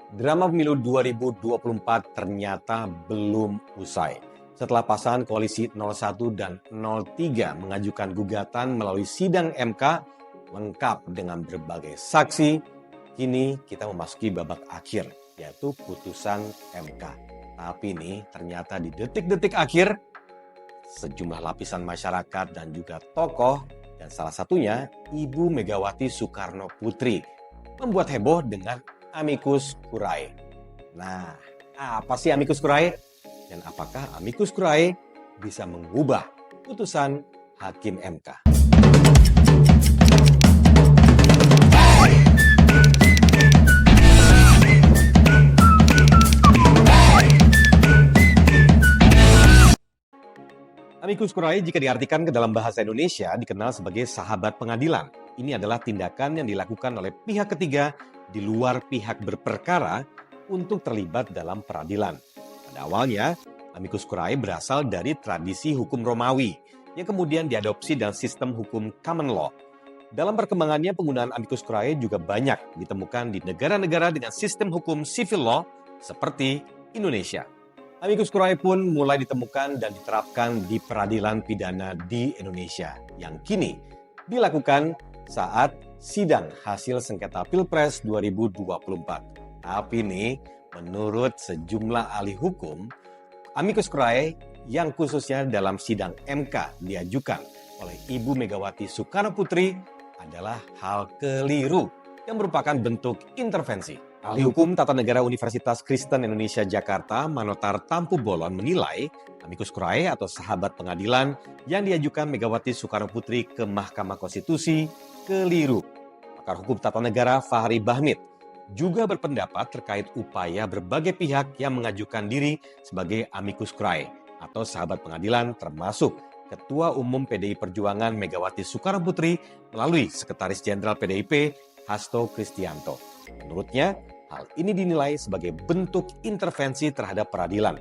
Drama pemilu 2024 ternyata belum usai. Setelah pasangan koalisi 01 dan 03 mengajukan gugatan melalui sidang MK lengkap dengan berbagai saksi, kini kita memasuki babak akhir, yaitu putusan MK. Tapi nih ternyata di detik-detik akhir, sejumlah lapisan masyarakat dan juga tokoh, dan salah satunya Ibu Megawati Soekarno Putri, membuat heboh dengan amicus curiae. Nah, apa sih amicus curiae? Dan apakah amicus curiae bisa mengubah putusan Hakim MK? Amicus curiae jika diartikan ke dalam bahasa Indonesia dikenal sebagai sahabat pengadilan. Ini adalah tindakan yang dilakukan oleh pihak ketiga di luar pihak berperkara untuk terlibat dalam peradilan. Pada awalnya, amicus curiae berasal dari tradisi hukum Romawi yang kemudian diadopsi dalam sistem hukum common law. Dalam perkembangannya, penggunaan amicus curiae juga banyak ditemukan di negara-negara dengan sistem hukum civil law seperti Indonesia. Amicus curiae pun mulai ditemukan dan diterapkan di peradilan pidana di Indonesia yang kini dilakukan saat sidang hasil sengketa Pilpres 2024. Tapi nih, menurut sejumlah ahli hukum, amicus curiae yang khususnya dalam sidang MK diajukan oleh Ibu Megawati Soekarno Putri adalah hal keliru yang merupakan bentuk intervensi. Ahli hukum Tata Negara Universitas Kristen Indonesia Jakarta, Manotar Tampu Bolon menilai amicus curiae atau sahabat pengadilan yang diajukan Megawati Soekarno Putri ke Mahkamah Konstitusi keliru. Pakar hukum tata negara Fahri Bahmid juga berpendapat terkait upaya berbagai pihak yang mengajukan diri sebagai amicus curiae atau sahabat pengadilan, termasuk Ketua Umum PDI Perjuangan Megawati Soekarno Putri melalui Sekretaris Jenderal PDIP Hasto Kristianto. Menurutnya, hal ini dinilai sebagai bentuk intervensi terhadap peradilan.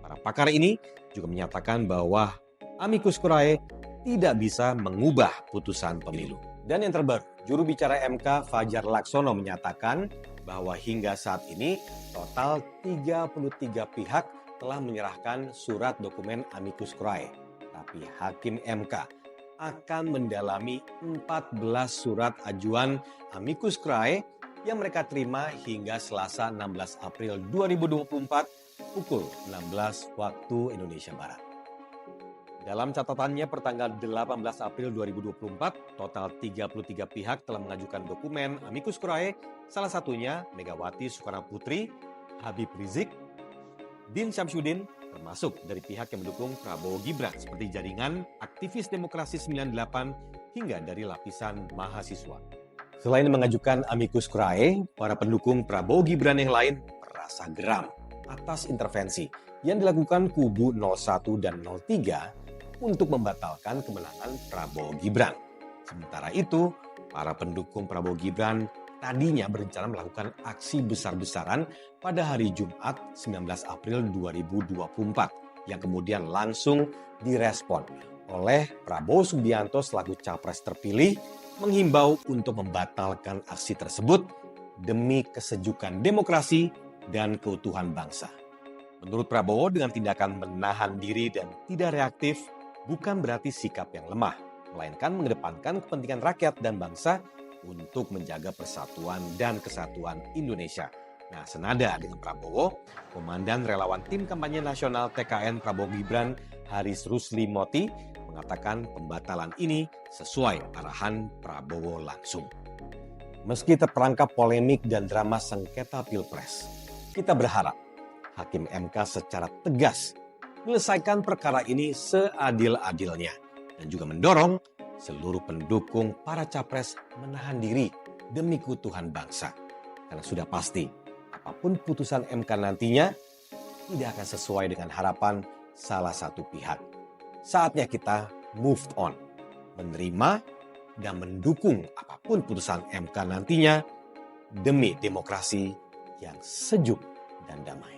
Para pakar ini juga menyatakan bahwa amicus curiae tidak bisa mengubah putusan pemilu. Dan yang terbaru, juru bicara MK Fajar Laksono menyatakan bahwa hingga saat ini total 33 pihak telah menyerahkan surat dokumen amicus curiae. Tapi Hakim MK akan mendalami 14 surat ajuan amicus curiae yang mereka terima hingga Selasa 16 April 2024 pukul 16 waktu Indonesia Barat. Dalam catatannya pertanggal 18 April 2024, total 33 pihak telah mengajukan dokumen amicus curiae, salah satunya Megawati Soekarno Putri, Habib Rizik, Din Syamsuddin, termasuk dari pihak yang mendukung Prabowo Gibran seperti jaringan aktivis demokrasi 98 hingga dari lapisan mahasiswa. Selain mengajukan amicus curiae, para pendukung Prabowo Gibran yang lain merasa geram atas intervensi yang dilakukan kubu 01 dan 03 untuk membatalkan kemenangan Prabowo Gibran. Sementara itu, para pendukung Prabowo Gibran tadinya berencana melakukan aksi besar-besaran pada hari Jumat 19 April 2024 yang kemudian langsung direspon oleh Prabowo Subianto selaku capres terpilih menghimbau untuk membatalkan aksi tersebut demi kesejukan demokrasi dan keutuhan bangsa. Menurut Prabowo, dengan tindakan menahan diri dan tidak reaktif bukan berarti sikap yang lemah, melainkan mengedepankan kepentingan rakyat dan bangsa untuk menjaga persatuan dan kesatuan Indonesia. Nah, senada dengan Prabowo, Komandan Relawan Tim Kampanye Nasional TKN Prabowo Gibran, Haris Rusli Moti, mengatakan pembatalan ini sesuai arahan Prabowo langsung. Meski terperangkap polemik dan drama sengketa Pilpres, kita berharap Hakim MK secara tegas menyelesaikan perkara ini seadil-adilnya dan juga mendorong seluruh pendukung para capres menahan diri demi keutuhan bangsa. Karena sudah pasti, apapun putusan MK nantinya tidak akan sesuai dengan harapan salah satu pihak. Saatnya kita move on, menerima dan mendukung apapun putusan MK nantinya demi demokrasi yang sejuk dan damai.